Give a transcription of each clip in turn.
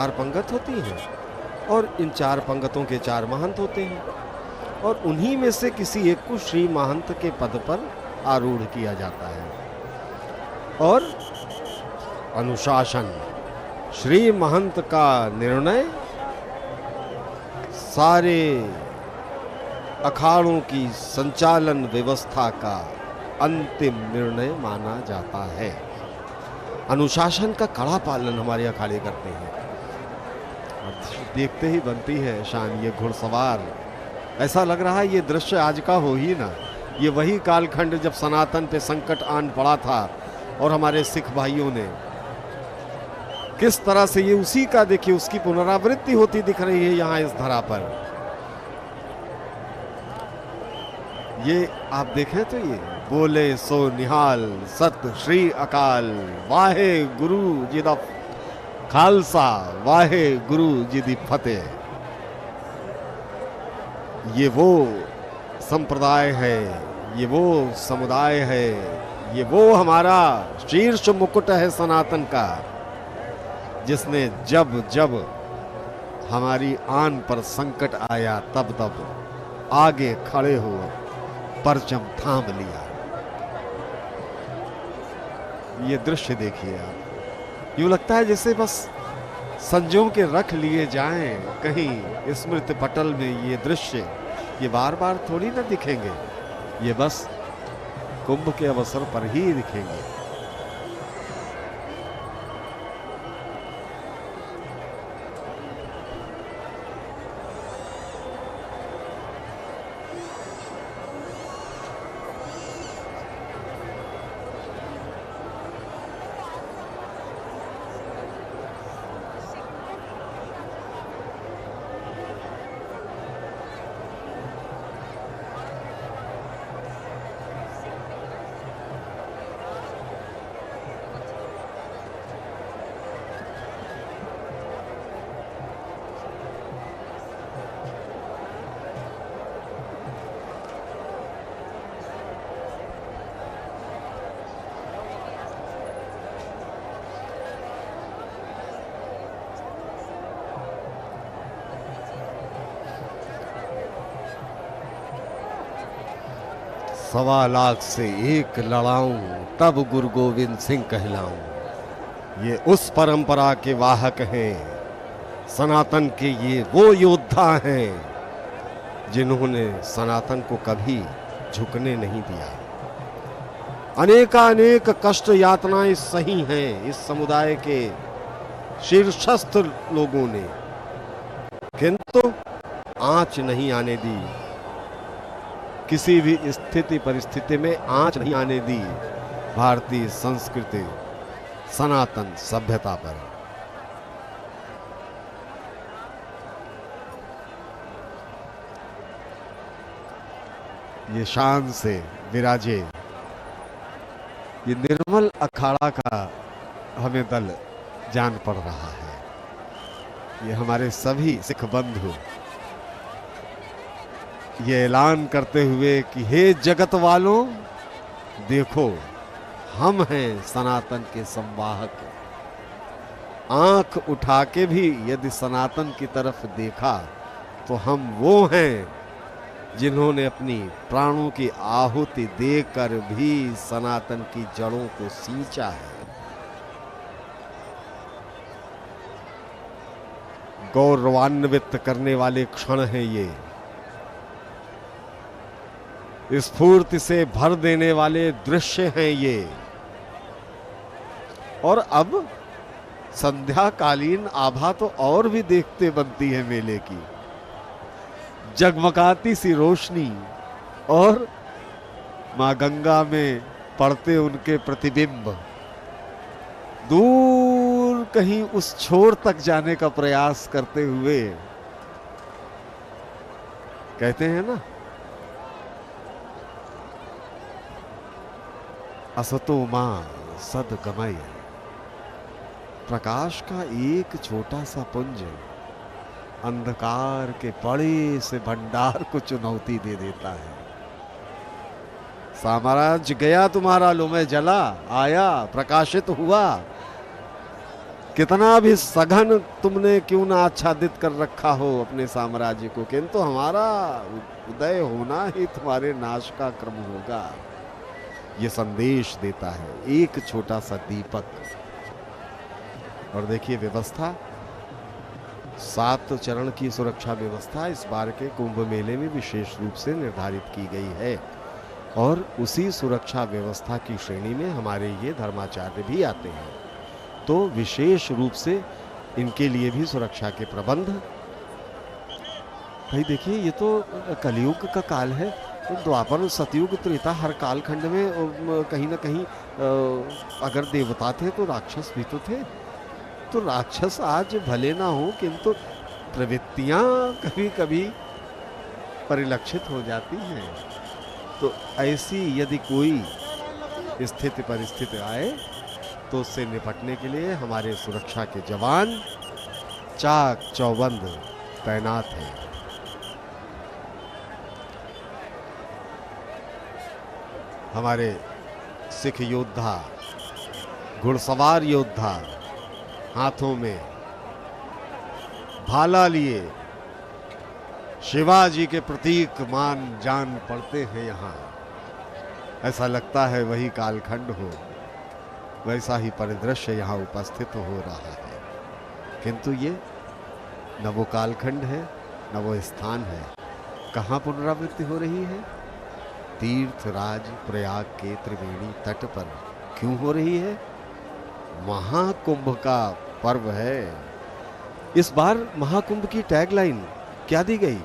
चार पंगत होती हैं और इन चार पंगतों के चार महंत होते हैं और उन्हीं में से किसी एक को श्री महंत के पद पर आरूढ़ किया जाता है। और अनुशासन, श्री महंत का निर्णय सारे अखाड़ों की संचालन व्यवस्था का अंतिम निर्णय माना जाता है। अनुशासन का कड़ा पालन हमारे अखाड़े करते हैं। देखते ही बनती है शान ये घुड़सवार। ऐसा लग रहा है ये दृश्य आज का हो ही ना, ये वही कालखंड जब सनातन पे संकट आन पड़ा था और हमारे सिख भाइयों ने किस तरह से ये उसी का देखिए उसकी पुनरावृत्ति होती दिख रही है यहाँ इस धरा पर। ये आप देखें तो ये बोले सो निहाल सत श्री अकाल वाहे गुरु जी दा खालसा वाहे गुरु जी दी फतेह। ये वो संप्रदाय है, ये वो समुदाय है, ये वो हमारा शीर्ष मुकुट है सनातन का, जिसने जब जब हमारी आन पर संकट आया तब तब आगे खड़े हो परचम थाम लिया। ये दृश्य देखिए आप, यूं लगता है जैसे बस संजो के रख लिए जाएं कहीं स्मृति पटल में। ये दृश्य ये बार बार थोड़ी ना दिखेंगे, ये बस कुंभ के अवसर पर ही दिखेंगे। सवा लाख से एक लड़ाऊं तब गुरु गोविंद सिंह कहलाऊं। ये उस परंपरा के वाहक हैं, सनातन के ये वो योद्धा हैं जिन्होंने सनातन को कभी झुकने नहीं दिया। अनेक कष्ट यातनाएं सही हैं इस समुदाय के शीर्षस्थ लोगों ने, किंतु आंच नहीं आने दी, किसी भी स्थिति परिस्थिति में आंच नहीं आने दी भारतीय संस्कृति सनातन सभ्यता पर। ये शान से विराजे ये निर्मल अखाड़ा का हमें दल जान पड़ रहा है। ये हमारे सभी सिख बंधु ये ऐलान करते हुए कि हे जगत वालों देखो हम हैं सनातन के संवाहक। आंख उठा के भी यदि सनातन की तरफ देखा तो हम वो हैं जिन्होंने अपनी प्राणों की आहुति देकर भी सनातन की जड़ों को सींचा है। गौरवान्वित करने वाले क्षण हैं ये, स्फूर्ति से भर देने वाले दृश्य हैं ये। और अब संध्याकालीन आभा तो और भी देखते बनती है मेले की। जगमगाती सी रोशनी और मां गंगा में पड़ते उनके प्रतिबिंब, दूर कहीं उस छोर तक जाने का प्रयास करते हुए। कहते हैं ना, असतो मां सदगमय, प्रकाश का एक छोटा सा पुंज अंधकार के बड़े से भंडार को चुनौती दे देता है। साम्राज्य गया तुम्हारा, लो में जला, आया प्रकाशित हुआ। कितना भी सघन तुमने क्यों ना आच्छादित कर रखा हो अपने साम्राज्य को, किंतु हमारा उदय होना ही तुम्हारे नाश का क्रम होगा। ये संदेश देता है एक छोटा सा दीपक। और देखिए व्यवस्था, 7 चरण की सुरक्षा व्यवस्था इस बार के कुंभ मेले में विशेष रूप से निर्धारित की गई है, और उसी सुरक्षा व्यवस्था की श्रेणी में हमारे ये धर्माचार्य भी आते हैं। तो विशेष रूप से इनके लिए भी सुरक्षा के प्रबंध। भाई देखिए, ये तो कलयुग का काल है, तो द्वापर सतयुग त्रेता हर कालखंड में कहीं ना कहीं अगर देवता थे तो राक्षस भी तो थे। तो राक्षस आज भले ना हो, किंतु प्रवृत्तियां कभी कभी परिलक्षित हो जाती हैं। तो ऐसी यदि कोई स्थिति परिस्थिति आए तो उससे निपटने के लिए हमारे सुरक्षा के जवान चाक चौबंद तैनात हैं। हमारे सिख योद्धा, घुड़सवार योद्धा हाथों में भाला लिए शिवाजी के प्रतीक मान जान पड़ते हैं। यहाँ ऐसा लगता है वही कालखंड हो, वैसा ही परिदृश्य यहाँ उपस्थित हो रहा है। किंतु ये न वो कालखंड है न वो स्थान है। कहाँ पुनरावृत्ति हो रही है? तीर्थराज प्रयाग के त्रिवेणी तट पर। क्यों हो रही है? महाकुंभ का पर्व है। इस बार महाकुंभ की टैगलाइन क्या दी गई?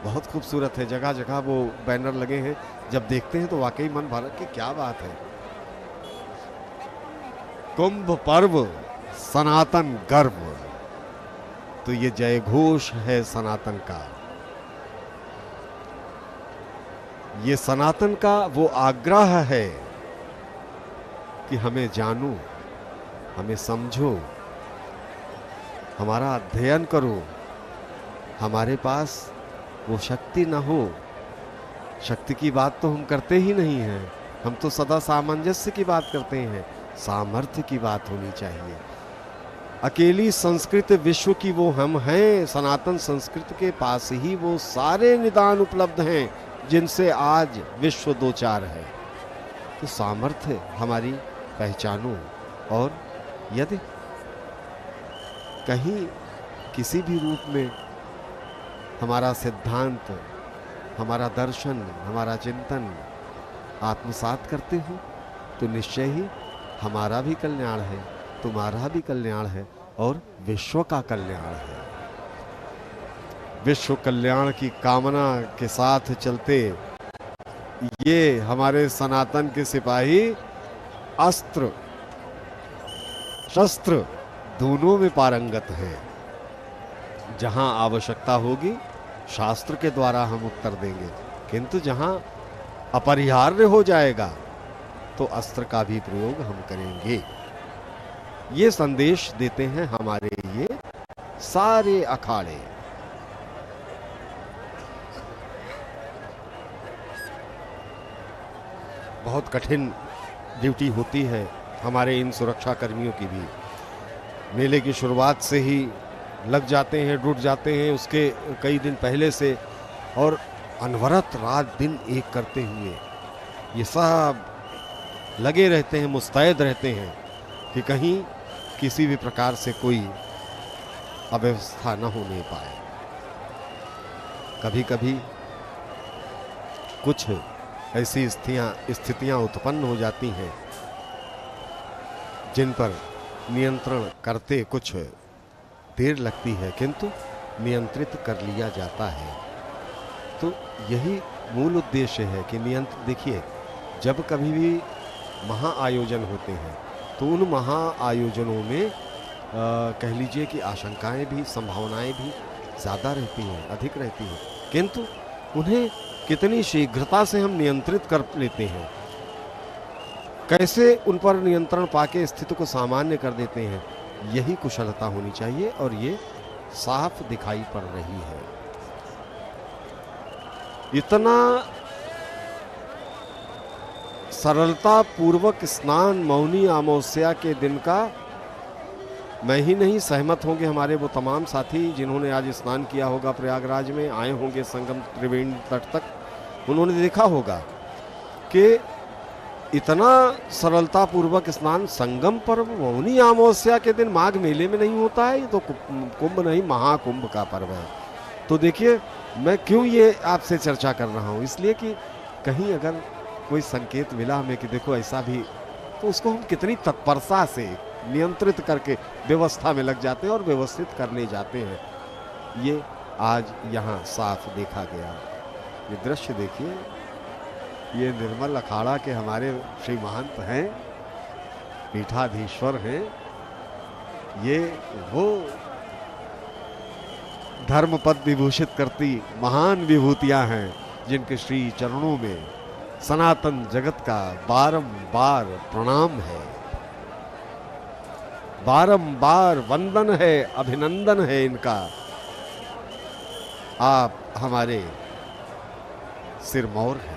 बहुत खूबसूरत है। जगह जगह वो बैनर लगे हैं, जब देखते हैं तो वाकई मन भर कि क्या बात है। कुंभ पर्व सनातन गर्व। तो ये जय घोष है सनातन का। ये सनातन का वो आग्रह है कि हमें जानो, हमें समझो, हमारा अध्ययन करो। हमारे पास वो शक्ति न हो, शक्ति की बात तो हम करते ही नहीं हैं। हम तो सदा सामंजस्य की बात करते हैं, सामर्थ्य की बात होनी चाहिए। अकेली संस्कृत विश्व की वो हम हैं। सनातन संस्कृत के पास ही वो सारे निदान उपलब्ध हैं जिनसे आज विश्व दो चार है। तो सामर्थ्य हमारी पहचानो, और यदि कहीं किसी भी रूप में हमारा सिद्धांत, हमारा दर्शन, हमारा चिंतन आत्मसात करते हो तो निश्चय ही हमारा भी कल्याण है, तुम्हारा भी कल्याण है, और विश्व का कल्याण है। विश्व कल्याण की कामना के साथ चलते ये हमारे सनातन के सिपाही अस्त्र शस्त्र दोनों में पारंगत हैं। जहां आवश्यकता होगी शास्त्र के द्वारा हम उत्तर देंगे, किंतु जहां अपरिहार्य हो जाएगा तो अस्त्र का भी प्रयोग हम करेंगे। ये संदेश देते हैं हमारे ये सारे अखाड़े। बहुत कठिन ड्यूटी होती है हमारे इन सुरक्षा कर्मियों की भी। मेले की शुरुआत से ही लग जाते हैं, जुट जाते हैं उसके कई दिन पहले से, और अनवरत रात दिन एक करते हुए ये सब लगे रहते हैं, मुस्तैद रहते हैं कि कहीं किसी भी प्रकार से कोई अव्यवस्था न होने पाए। कभी कभी कुछ ऐसी स्थितियां उत्पन्न हो जाती हैं जिन पर नियंत्रण करते कुछ देर लगती है, किंतु नियंत्रित कर लिया जाता है। तो यही मूल उद्देश्य है कि नियंत्रण। देखिए, जब कभी भी महाआयोजन होते हैं तो उन महाआयोजनों में कह लीजिए कि आशंकाएं भी, संभावनाएं भी ज़्यादा रहती हैं, अधिक रहती हैं, किंतु उन्हें कितनी शीघ्रता से हम नियंत्रित कर लेते हैं, कैसे उन पर नियंत्रण पाके स्थिति को सामान्य कर देते हैं, यही कुशलता होनी चाहिए, और ये साफ दिखाई पड़ रही है। इतना सरलता पूर्वक स्नान मौनी अमावस्या के दिन का मैं ही नहीं, सहमत होंगे हमारे वो तमाम साथी जिन्होंने आज स्नान किया होगा प्रयागराज में, आए होंगे संगम त्रिवेणी तट तक। उन्होंने देखा होगा कि इतना सरलता पूर्वक स्नान संगम पर्व मौनी अमावस्या के दिन माघ मेले में नहीं होता है। ये तो कुंभ नहीं, महाकुंभ का पर्व है। तो देखिए, मैं क्यों ये आपसे चर्चा कर रहा हूँ, इसलिए कि कहीं अगर कोई संकेत मिला हमें कि देखो ऐसा भी, तो उसको हम कितनी तत्परता से नियंत्रित करके व्यवस्था में लग जाते हैं और व्यवस्थित करने जाते हैं। ये आज यहाँ साफ देखा गया। ये दृश्य देखिए, ये निर्मल अखाड़ा के हमारे श्री महंत हैं, पीठाधीश्वर हैं। ये वो धर्म पद विभूषित करती महान विभूतियां हैं जिनके श्री चरणों में सनातन जगत का बारंबार प्रणाम है, बारंबार वंदन है, अभिनंदन है इनका। आप हमारे सिरमौर हैं।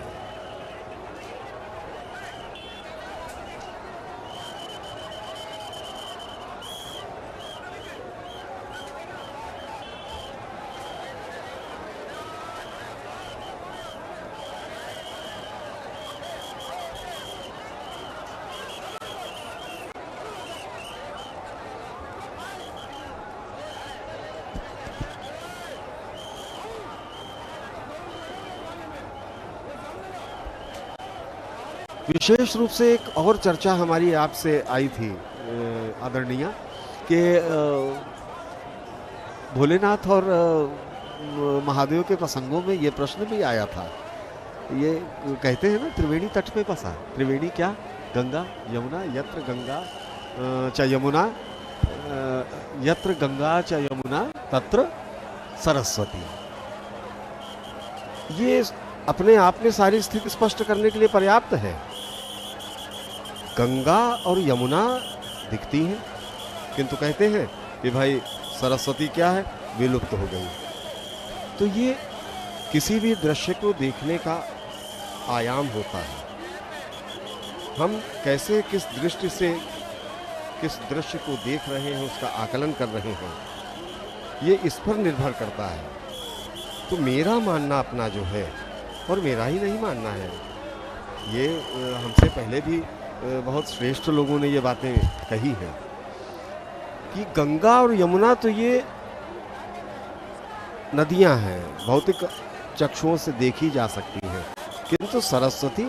विशेष रूप से एक और चर्चा हमारी आपसे आई थी आदरणीय, कि भोलेनाथ और महादेव के प्रसंगों में ये प्रश्न भी आया था। ये कहते हैं ना, त्रिवेणी तट पे बसा। त्रिवेणी क्या? गंगा यमुना, यत्र गंगा च यमुना, यत्र गंगा च यमुना तत्र सरस्वती। ये अपने आप में सारी स्थिति स्पष्ट करने के लिए पर्याप्त है। गंगा और यमुना दिखती हैं, किंतु कहते हैं कि भाई सरस्वती क्या है, विलुप्त हो गई। तो ये किसी भी दृश्य को देखने का आयाम होता है। हम कैसे, किस दृष्टि से किस दृश्य को देख रहे हैं, उसका आकलन कर रहे हैं, ये इस पर निर्भर करता है। तो मेरा मानना अपना जो है, और मेरा ही नहीं मानना है, ये हमसे पहले भी बहुत श्रेष्ठ लोगों ने ये बातें कही हैं कि गंगा और यमुना तो ये नदियां हैं, भौतिक चक्षुओं से देखी जा सकती हैं, किंतु सरस्वती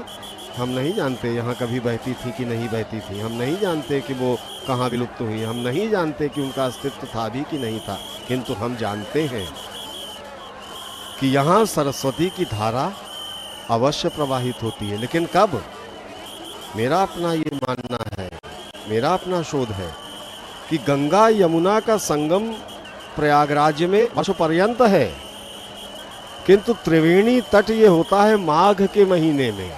हम नहीं जानते यहाँ कभी बहती थी कि नहीं बहती थी। हम नहीं जानते कि वो कहाँ विलुप्त हुई। हम नहीं जानते कि उनका अस्तित्व था भी कि नहीं था, किंतु हम जानते हैं कि यहाँ सरस्वती की धारा अवश्य प्रवाहित होती है। लेकिन कब? मेरा अपना ये मानना है, मेरा अपना शोध है कि गंगा यमुना का संगम प्रयागराज में वर्ष पर्यंत है, किंतु त्रिवेणी तट ये होता है माघ के महीने में,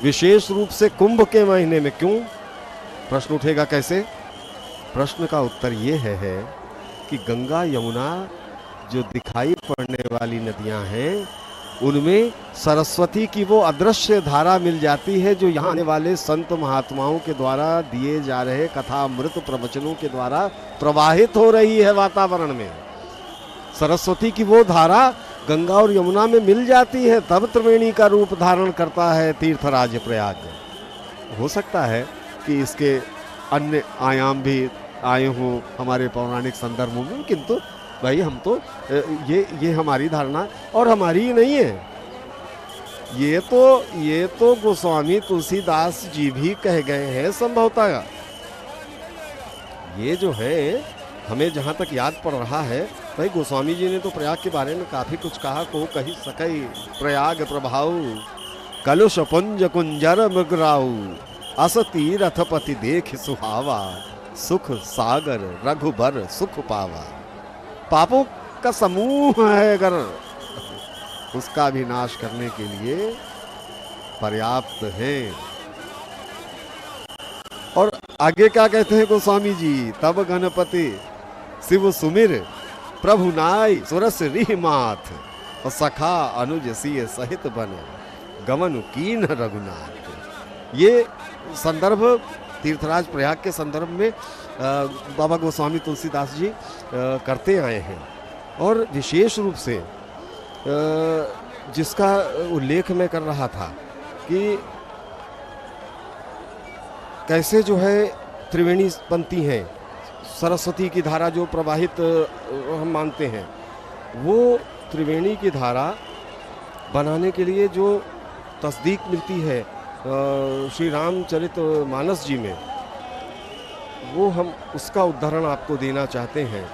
विशेष रूप से कुंभ के महीने में। क्यों? प्रश्न उठेगा कैसे? प्रश्न का उत्तर ये है कि गंगा यमुना जो दिखाई पड़ने वाली नदियां हैं, उनमें सरस्वती की वो अदृश्य धारा मिल जाती है जो यहाँ आने वाले संत महात्माओं के द्वारा दिए जा रहे कथा अमृत प्रवचनों के द्वारा प्रवाहित हो रही है वातावरण में। सरस्वती की वो धारा गंगा और यमुना में मिल जाती है, तब त्रिवेणी का रूप धारण करता है तीर्थराज प्रयाग। हो सकता है कि इसके अन्य आयाम भी आए हों हमारे पौराणिक संदर्भों में, किंतु भाई हम तो ये हमारी धारणा और हमारी ही नहीं है। ये तो गोस्वामी तुलसीदास जी भी कह गए हैं संभवतः। ये जो है हमें जहाँ तक याद पड़ रहा है, भाई गोस्वामी जी ने तो प्रयाग के बारे में काफी कुछ कहा। को कही सकई प्रयाग प्रभाऊ, कलुष पुंज कुंजर मृगराऊ, अस तीरथपति देख सुहावा, सुख सागर रघुबर सुख पावा। पापों का समूह है अगर, उसका भी नाश करने के लिए पर्याप्त है। और आगे क्या कहते हैं गोस्वामी जी? तब गणपति शिव सुमिर प्रभु नाय सुरस रिह माथ, और सखा अनुज सिय सहित बन गमन कीन रघुनाथ। ये संदर्भ तीर्थराज प्रयाग के संदर्भ में बाबा गोस्वामी तुलसीदास जी करते आए हैं। और विशेष रूप से जिसका उल्लेख मैं कर रहा था कि कैसे जो है त्रिवेणी पंक्ति हैं, सरस्वती की धारा जो प्रवाहित हम मानते हैं, वो त्रिवेणी की धारा बनाने के लिए जो तस्दीक मिलती है श्री रामचरित मानस जी में, वो हम उसका उदाहरण आपको देना चाहते हैं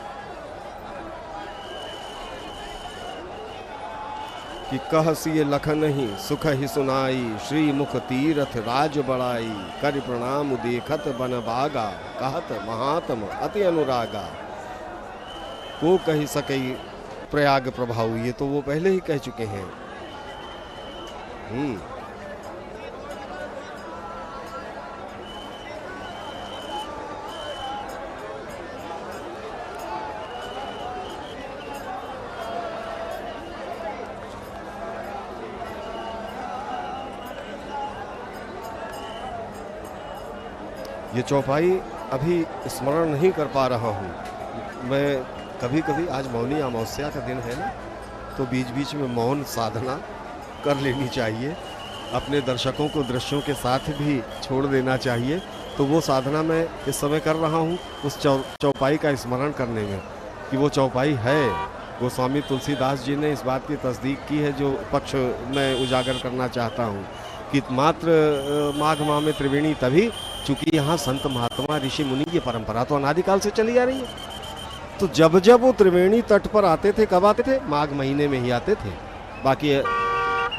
कि कह सिय लखन ही सुख ही सुनाई, श्री मुख तीरथ राज बड़ाई, कर प्रणाम देखत बन बागा, कहत महात्म अति अनुरागा, को कही सके प्रयाग प्रभाव। ये तो वो पहले ही कह चुके हैं। ये चौपाई अभी स्मरण नहीं कर पा रहा हूँ मैं। कभी कभी आज मौनी अमावस्या का दिन है ना, तो बीच बीच में मौन साधना कर लेनी चाहिए। अपने दर्शकों को दृश्यों के साथ भी छोड़ देना चाहिए। तो वो साधना मैं इस समय कर रहा हूँ उस चौपाई का स्मरण करने में कि वो चौपाई है। गोस्वामी तुलसीदास जी ने इस बात की तस्दीक की है, जो पक्ष मैं उजागर करना चाहता हूँ कि मात्र माघ माह में त्रिवेणी तभी, चूंकि यहाँ संत महात्मा ऋषि मुनि की परंपरा तो अनादिकाल से चली आ रही है। तो जब जब वो त्रिवेणी तट पर आते थे, कब आते थे? माघ महीने में ही आते थे। बाकी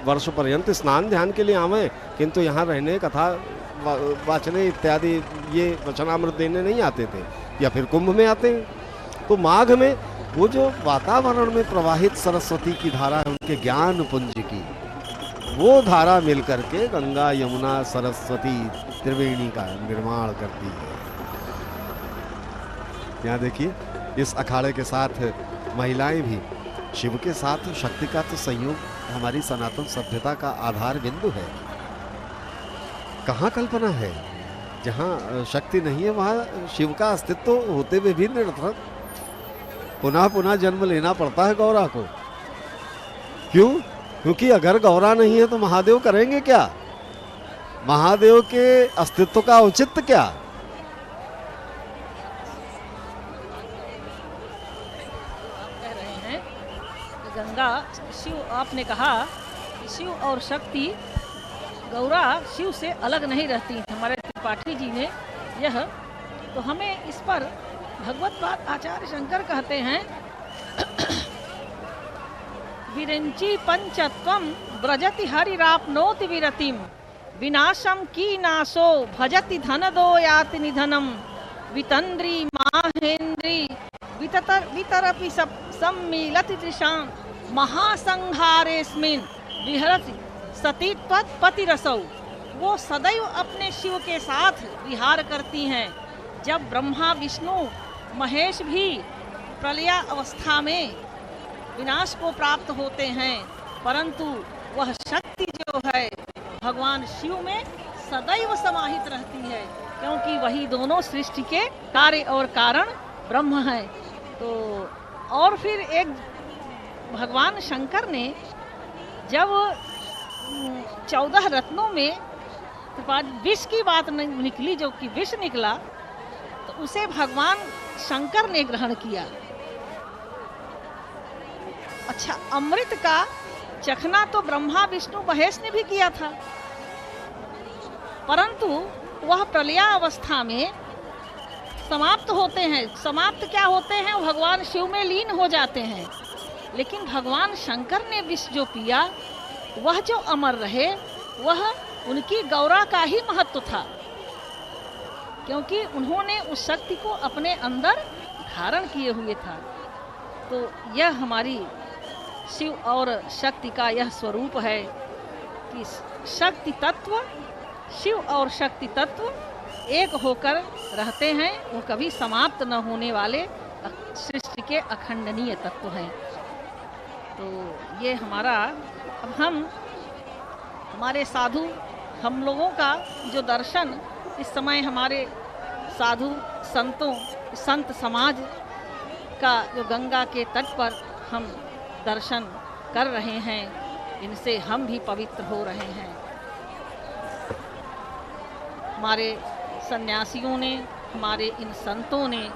वर्ष पर्यंत स्नान ध्यान के लिए आवे, किंतु यहाँ रहने, कथा वाचने इत्यादि ये वचनामृत देने नहीं आते थे, या फिर कुंभ में आते हैं। तो माघ में वो जो वातावरण में प्रवाहित सरस्वती की धारा है, उनके ज्ञान पुंज की, वो धारा मिलकर के गंगा यमुना सरस्वती त्रिवेणी का निर्माण करती है। यहाँ देखिए, इस अखाड़े के साथ महिलाएं भी, शिव के साथ शक्ति का तो संयोग हमारी सनातन सभ्यता का आधार बिंदु है। कहाँ कल्पना है? जहाँ शक्ति नहीं है वहाँ शिव का अस्तित्व होते हुए भी निरर्थक पुनः पुनः जन्म लेना पड़ता है गौरा को। क्यों? क्योंकि अगर गौरा नहीं है तो महादेव करेंगे क्या? महादेव के अस्तित्व का औचित्य क्या? कह रहे हैं गंगा शिव, आपने कहा कि शिव और शक्ति, गौरा शिव से अलग नहीं रहती। हमारे त्रिपाठी जी ने यह, तो हमें इस पर भगवतपाद आचार्य शंकर कहते हैं विरंची पंचत्वम ब्रजति हरिराप्नोति विरतिम, विनाशम की नाशो भजति धनदो याति निधनम, वितंद्री माहेन्द्री वितरपि सम्मीलति तृषां, महासंहारेस्मिन् विहरति सती त्वत्पतिरसौ। वो सदैव अपने शिव के साथ विहार करती हैं। जब ब्रह्मा विष्णु महेश भी प्रलया अवस्था में विनाश को प्राप्त होते हैं, परंतु वह शक्ति जो है भगवान शिव में सदैव समाहित रहती है, क्योंकि वही दोनों सृष्टि के कार्य और कारण ब्रह्म हैं। तो और फिर एक भगवान शंकर ने जब 14 रत्नों में विष की बात निकली, जो कि विष निकला, तो उसे भगवान शंकर ने ग्रहण किया। अच्छा, अमृत का चखना तो ब्रह्मा विष्णु महेश ने भी किया था, परंतु वह प्रलया अवस्था में समाप्त होते हैं। समाप्त क्या होते हैं? भगवान शिव में लीन हो जाते हैं। लेकिन भगवान शंकर ने विष जो पिया, वह जो अमर रहे, वह उनकी गौरा का ही महत्व था, क्योंकि उन्होंने उस शक्ति को अपने अंदर धारण किए हुए था। तो यह हमारी शिव और शक्ति का यह स्वरूप है कि शक्ति तत्व, शिव और शक्ति तत्व एक होकर रहते हैं। वो कभी समाप्त न होने वाले सृष्टि के अखंडनीय तत्व हैं। तो ये हमारा, अब हम हमारे साधु, हम लोगों का जो दर्शन इस समय हमारे साधु संतों संत समाज का जो गंगा के तट पर हम दर्शन कर रहे हैं, इनसे हम भी पवित्र हो रहे हैं। हमारे सन्यासियों ने, हमारे इन संतों ने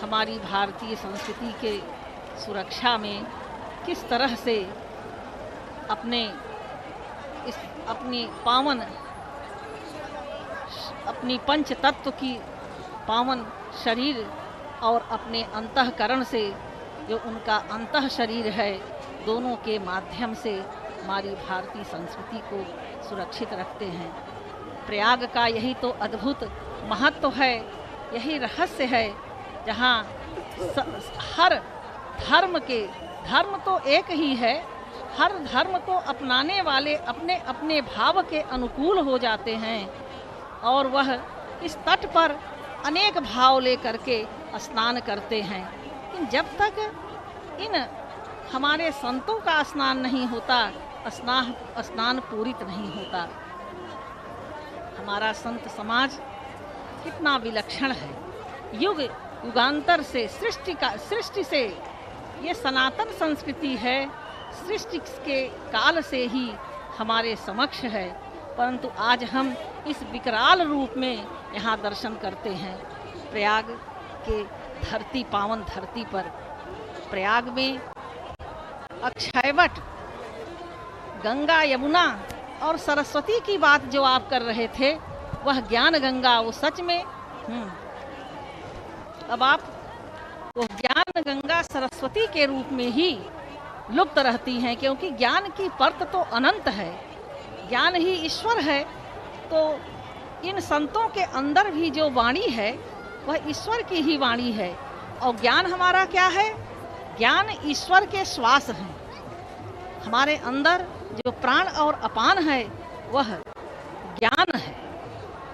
हमारी भारतीय संस्कृति के सुरक्षा में किस तरह से अपनी पंच तत्व की पावन शरीर और अपने अंतःकरण से जो उनका अंतः शरीर है, दोनों के माध्यम से हमारी भारतीय संस्कृति को सुरक्षित रखते हैं। प्रयाग का यही तो अद्भुत महत्व है, यही रहस्य है, जहाँ हर धर्म तो एक ही है, हर धर्म को अपनाने वाले अपने अपने भाव के अनुकूल हो जाते हैं और वह इस तट पर अनेक भाव लेकर के स्नान करते हैं। लेकिन जब तक इन हमारे संतों का स्नान नहीं होता, स्नान पूरित नहीं होता। हमारा संत समाज कितना विलक्षण है। युग युगांतर से सृष्टि से ये सनातन संस्कृति है, सृष्टि के काल से ही हमारे समक्ष है, परंतु आज हम इस विकराल रूप में यहाँ दर्शन करते हैं। प्रयाग के धरती, पावन धरती पर, प्रयाग में अक्षयवट, गंगा, यमुना और सरस्वती की बात जो आप कर रहे थे, वह ज्ञान गंगा, वो सच में अब आप वो ज्ञान गंगा सरस्वती के रूप में ही लुप्त रहती हैं, क्योंकि ज्ञान की परत तो अनंत है, ज्ञान ही ईश्वर है। तो इन संतों के अंदर भी जो वाणी है वह ईश्वर की ही वाणी है। और ज्ञान हमारा क्या है? ज्ञान ईश्वर के श्वास हैं। हमारे अंदर जो प्राण और अपान है वह ज्ञान है।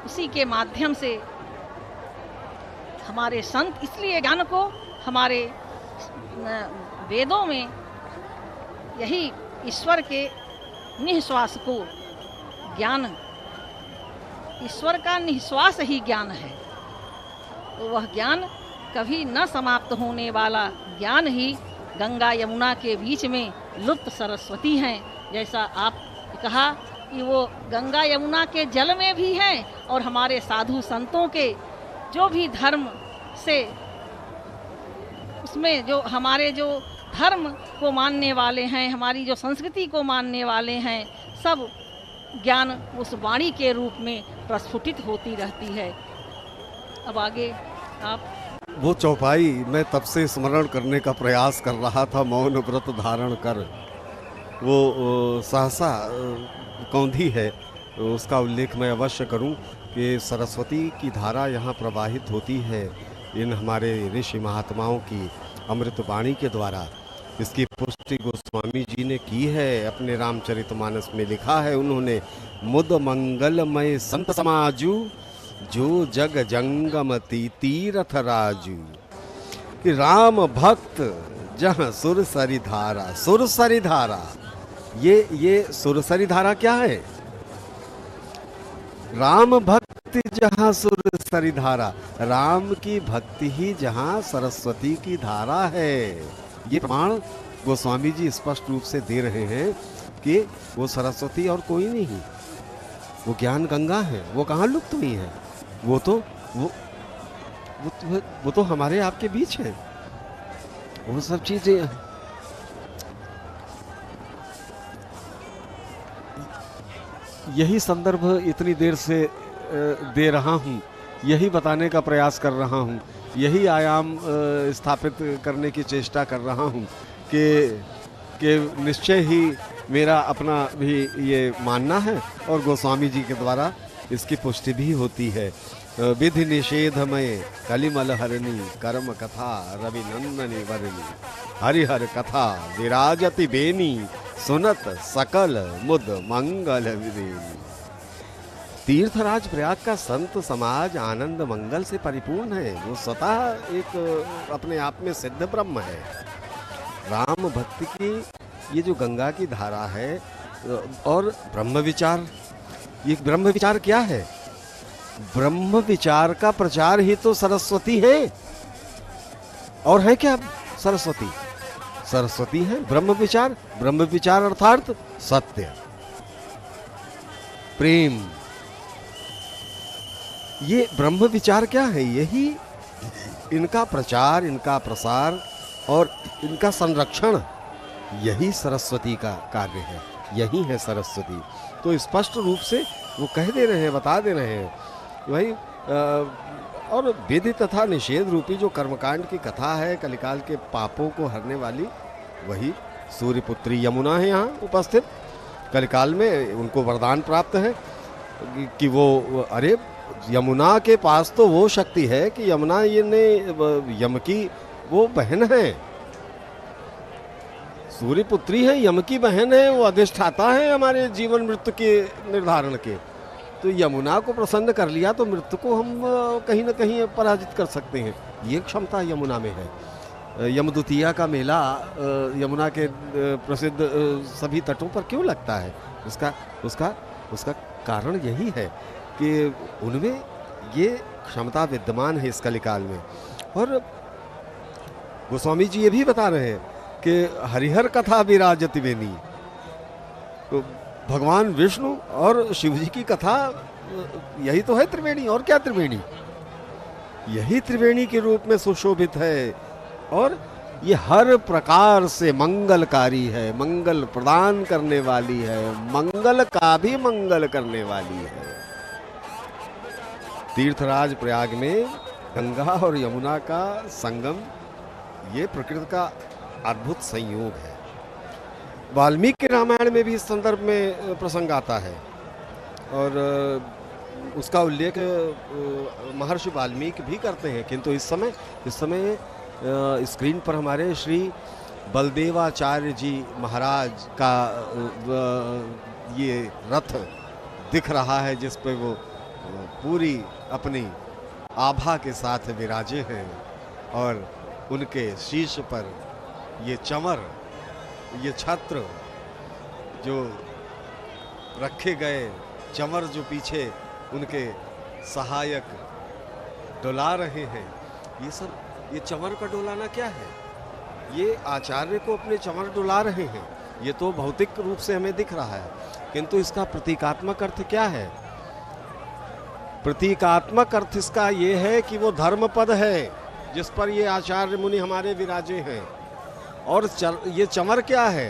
उसी के माध्यम से हमारे संत, इसलिए ज्ञान को हमारे वेदों में यही ईश्वर के निःश्वास को ज्ञान, ईश्वर का निःश्वास ही ज्ञान है। तो वह ज्ञान कभी न समाप्त होने वाला ज्ञान ही गंगा यमुना के बीच में लुप्त सरस्वती हैं। जैसा आप कहा कि वो गंगा यमुना के जल में भी हैं और हमारे साधु संतों के जो भी धर्म से, उसमें जो हमारे जो धर्म को मानने वाले हैं, हमारी जो संस्कृति को मानने वाले हैं, सब ज्ञान उस वाणी के रूप में प्रस्फुटित होती रहती है। अब आगे आप। वो चौपाई मैं तब से स्मरण करने का प्रयास कर रहा था, मौन व्रत धारण कर। वो सहसा कौंधी है, उसका उल्लेख मैं अवश्य करूं कि सरस्वती की धारा यहाँ प्रवाहित होती है इन हमारे ऋषि महात्माओं की अमृत वाणी के द्वारा। इसकी पुष्टि गोस्वामी जी ने की है, अपने रामचरितमानस में लिखा है उन्होंने, मुद मंगलमय संत समाजू जो जग जंगमती तीरथ राजू। कि राम भक्त जहाँ सुरसरी धारा, सुरसरी धारा, ये सुरसरी धारा क्या है? राम भक्ति जहाँ सुरसरी धारा, राम की भक्ति ही जहाँ सरस्वती की धारा है। ये प्रमाण गोस्वामी जी स्पष्ट रूप से दे रहे हैं कि वो सरस्वती और कोई नहीं, वो ज्ञान गंगा है। वो कहाँ लुप्त हुई है? वो तो हमारे आपके बीच है। वो सब चीजें, यही संदर्भ इतनी देर से दे रहा हूँ, यही बताने का प्रयास कर रहा हूँ, यही आयाम स्थापित करने की चेष्टा कर रहा हूँ कि निश्चय ही मेरा अपना भी ये मानना है और गोस्वामी जी के द्वारा इसकी पुष्टि भी होती है। विधि निषेधमय कलिमल हरणी कर्म कथा रविनंदनी वरणी, हरिहर कथा विराजति बेनी सुनत सकल मुद मंगल विदेनी। तीर्थराज प्रयाग का संत समाज आनंद मंगल से परिपूर्ण है। वो स्वतः एक अपने आप में सिद्ध ब्रह्म है। राम भक्ति की ये जो गंगा की धारा है और ब्रह्म विचार, ये ब्रह्म विचार क्या है? ब्रह्म विचार का प्रचार ही तो सरस्वती है। और है क्या सरस्वती? सरस्वती है ब्रह्म विचार। ब्रह्म विचार अर्थात सत्य, प्रेम। ये ब्रह्म विचार क्या है? यही इनका प्रचार, इनका प्रसार और इनका संरक्षण, यही सरस्वती का कार्य है, यही है सरस्वती। तो स्पष्ट रूप से वो कह दे रहे हैं, बता दे रहे हैं वही। और विधि तथा निषेध रूपी जो कर्मकांड की कथा है, कलिकाल के पापों को हरने वाली, वही सूर्यपुत्री यमुना है यहाँ उपस्थित। कलिकाल में उनको वरदान प्राप्त है कि वो, अरे यमुना के पास तो वो शक्ति है कि यमुना ये ने यम की वो बहन है, सूर्यपुत्री है, यम की बहन है, वो अधिष्ठाता है हमारे जीवन मृत्यु के निर्धारण के। तो यमुना को प्रसन्न कर लिया तो मृत्यु को हम कहीं ना कहीं पराजित कर सकते हैं, ये क्षमता यमुना में है। यमदुतिया का मेला यमुना के प्रसिद्ध सभी तटों पर क्यों लगता है? उसका कारण यही है कि उनमें ये क्षमता विद्यमान है इस कलिकाल में। और गोस्वामी जी ये भी बता रहे हैं कि हरिहर कथा विराजति बेनी, तो भगवान विष्णु और शिव जी की कथा यही तो है त्रिवेणी। और क्या त्रिवेणी? यही त्रिवेणी के रूप में सुशोभित है और ये हर प्रकार से मंगलकारी है, मंगल प्रदान करने वाली है, मंगल का भी मंगल करने वाली है। तीर्थराज प्रयाग में गंगा और यमुना का संगम, ये प्रकृति का अद्भुत संयोग है। वाल्मीकि रामायण में भी इस संदर्भ में प्रसंग आता है और उसका उल्लेख महर्षि वाल्मीकि भी करते हैं। किंतु इस समय स्क्रीन पर हमारे श्री बलदेवाचार्य जी महाराज का ये रथ दिख रहा है, जिस पर वो पूरी अपनी आभा के साथ विराजे हैं और उनके शीर्ष पर ये चमर, ये छत्र जो रखे गए, चमर जो पीछे उनके सहायक डोला रहे हैं, ये सब, ये चमर का डोलाना क्या है? ये आचार्य को अपने चमर डुला रहे हैं। ये तो भौतिक रूप से हमें दिख रहा है, किंतु इसका प्रतीकात्मक अर्थ क्या है? प्रतीकात्मक अर्थ इसका ये है कि वो धर्म पद है जिस पर ये आचार्य मुनि हमारे विराजे हैं। और ये चमर क्या है?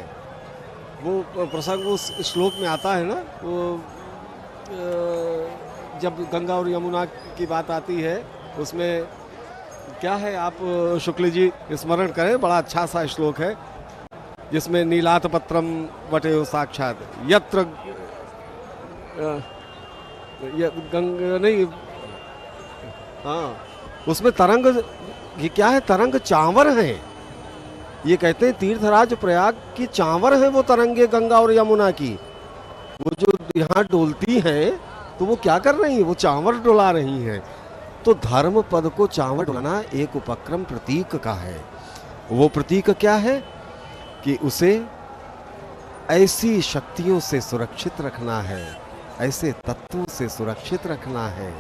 वो प्रसंग उस श्लोक में आता है ना, वो जब गंगा और यमुना की बात आती है, उसमें क्या है, आप शुक्ल जी स्मरण करें, बड़ा अच्छा सा श्लोक है जिसमें नीलात पत्रम वटे साक्षात यत्र गंगा नहीं, हाँ, उसमें तरंग, ये क्या है? तरंग चांवर है। ये कहते हैं तीर्थराज प्रयाग की चांवर है वो तरंगे गंगा और यमुना की। वो जो यहाँ डोलती हैं तो वो क्या कर रही हैं? वो चांवर डुला रही हैं। तो धर्म पद को चांवर डुलाना एक उपक्रम प्रतीक का है। वो प्रतीक क्या है कि उसे ऐसी शक्तियों से सुरक्षित रखना है, ऐसे तत्वों से सुरक्षित रखना है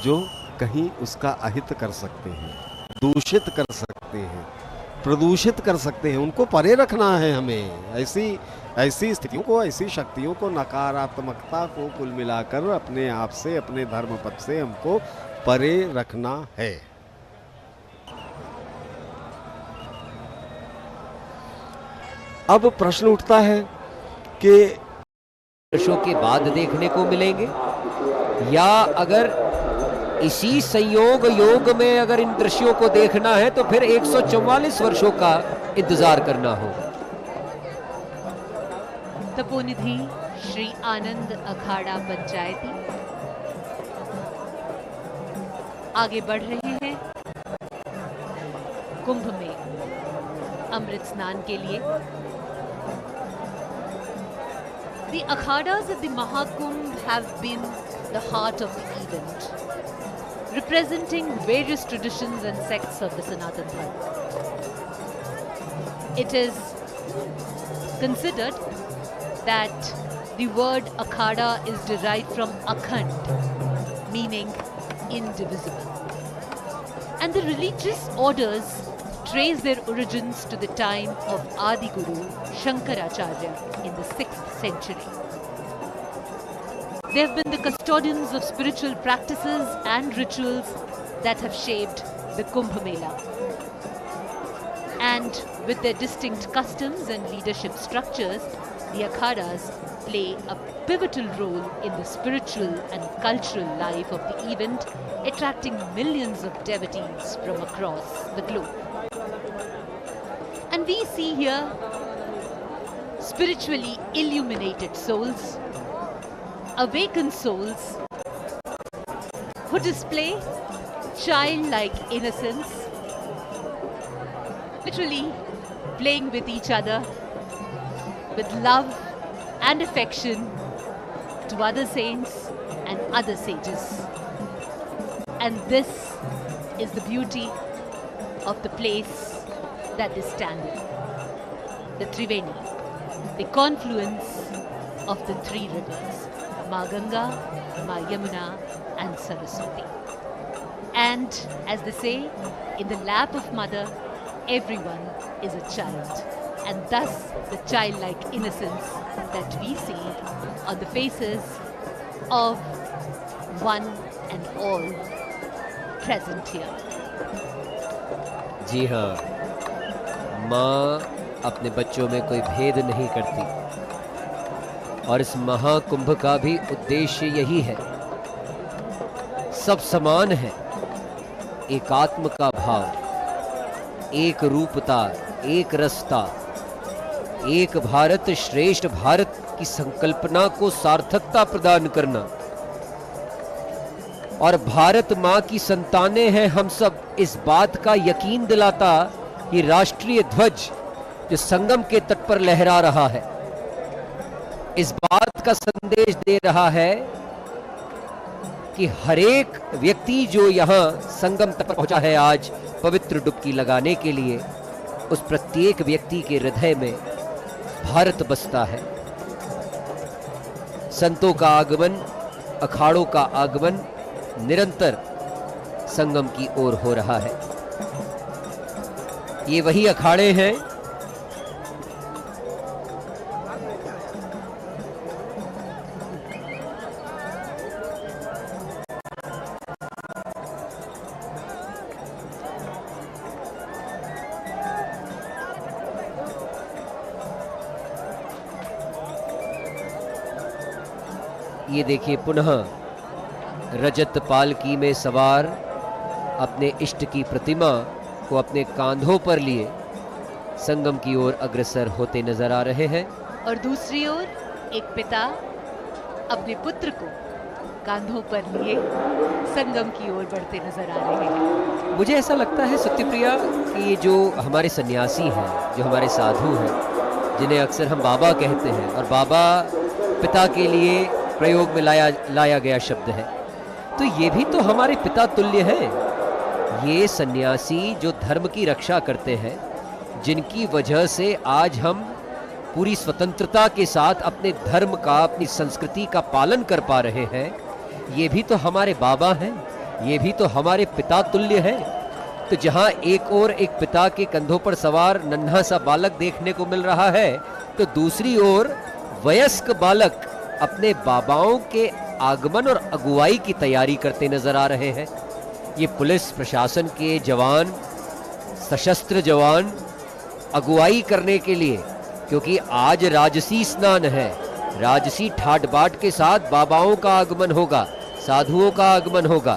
जो कहीं उसका अहित कर सकते हैं, दूषित कर सकते हैं, प्रदूषित कर सकते हैं, उनको परे रखना है हमें। ऐसी स्थितियों को, ऐसी शक्तियों को, नकारात्मकता को कुल मिलाकर अपने आप से, अपने धर्म पद से हमको परे रखना है। अब प्रश्न उठता है कि वर्षों के बाद देखने को मिलेंगे, या अगर इसी संयोग योग में अगर इन दृश्यों को देखना है तो फिर 144 वर्षों का इंतजार करना होगा। तपोनिधि श्री आनंद अखाड़ा पंचायती आगे बढ़ रहे हैं कुंभ में अमृत स्नान के लिए। The akhadas at the Mahakumbh have been the heart of the event, representing various traditions and sects of the Sanatan Dharma. It is considered that the word akhada is derived from akhand, meaning indivisible. And the religious orders trace their origins to the time of Adi Guru Shankaracharya in the 6th century. They have been the custodians of spiritual practices and rituals that have shaped the Kumbh Mela. And with their distinct customs and leadership structures, the Akhadas play a pivotal role in the spiritual and cultural life of the event, attracting millions of devotees from across the globe. And we see here spiritually illuminated souls, awakened souls who display childlike innocence, literally playing with each other with love and affection to other saints and other sages. And this is the beauty of the place that they stand in, the Triveni, the confluence of the three rivers, Ma Ganga, Ma Yamuna and Saraswati. And as they say, in the lap of mother, everyone is a child. And thus the childlike innocence that we see on the faces of one and all present here. जी हाँ, माँ अपने बच्चों में कोई भेद नहीं करती और इस महाकुंभ का भी उद्देश्य यही है। सब समान है, एकात्म का भाव, एक रूपता, एक रसता, एक भारत श्रेष्ठ भारत की संकल्पना को सार्थकता प्रदान करना। और भारत माँ की संतानें हैं हम सब, इस बात का यकीन दिलाता ये राष्ट्रीय ध्वज जो संगम के तट पर लहरा रहा है, इस बात का संदेश दे रहा है कि हरेक व्यक्ति जो यहाँ संगम तट पर पहुंचा है आज पवित्र डुबकी लगाने के लिए, उस प्रत्येक व्यक्ति के हृदय में भारत बसता है। संतों का आगमन, अखाड़ों का आगमन निरंतर संगम की ओर हो रहा है। ये वही अखाड़े हैं ये देखिए, पुनः रजत पालकी में सवार अपने इष्ट की प्रतिमा को अपने कांधों पर लिए संगम की ओर अग्रसर होते नजर आ रहे हैं। और दूसरी ओर एक पिता अपने पुत्र को कांधों पर लिए संगम की ओर बढ़ते नजर आ रहे हैं। मुझे ऐसा लगता है सत्यप्रिया कि ये जो हमारे सन्यासी हैं, जो हमारे साधु हैं, जिन्हें अक्सर हम बाबा कहते हैं, और बाबा पिता के लिए प्रयोग में लाया गया शब्द है, तो ये भी तो हमारे पिता तुल्य है। ये सन्यासी जो धर्म की रक्षा करते हैं, जिनकी वजह से आज हम पूरी स्वतंत्रता के साथ अपने धर्म का, अपनी संस्कृति का पालन कर पा रहे हैं, ये भी तो हमारे बाबा हैं, ये भी तो हमारे पिता तुल्य है। तो जहाँ एक और एक पिता के कंधों पर सवार नन्हा सा बालक देखने को मिल रहा है, तो दूसरी ओर वयस्क बालक अपने बाबाओं के आगमन और अगुवाई की तैयारी करते नजर आ रहे हैं। ये पुलिस प्रशासन के जवान, सशस्त्र जवान अगुवाई करने के लिए, क्योंकि आज राजसी स्नान है, राजसी ठाट बाट के साथ बाबाओं का आगमन होगा, साधुओं का आगमन होगा,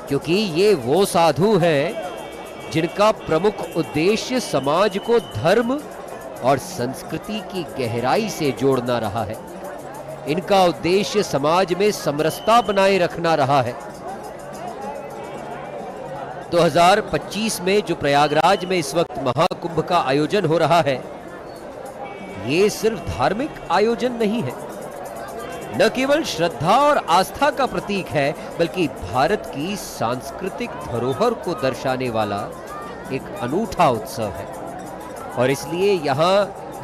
क्योंकि ये वो साधु हैं जिनका प्रमुख उद्देश्य समाज को धर्म और संस्कृति की गहराई से जोड़ना रहा है। इनका उद्देश्य समाज में समरसता बनाए रखना रहा है। 2025 में जो प्रयागराज में इस वक्त महाकुंभ का आयोजन हो रहा है, ये सिर्फ धार्मिक आयोजन नहीं है, न केवल श्रद्धा और आस्था का प्रतीक है, बल्कि भारत की सांस्कृतिक धरोहर को दर्शाने वाला एक अनूठा उत्सव है। और इसलिए यहाँ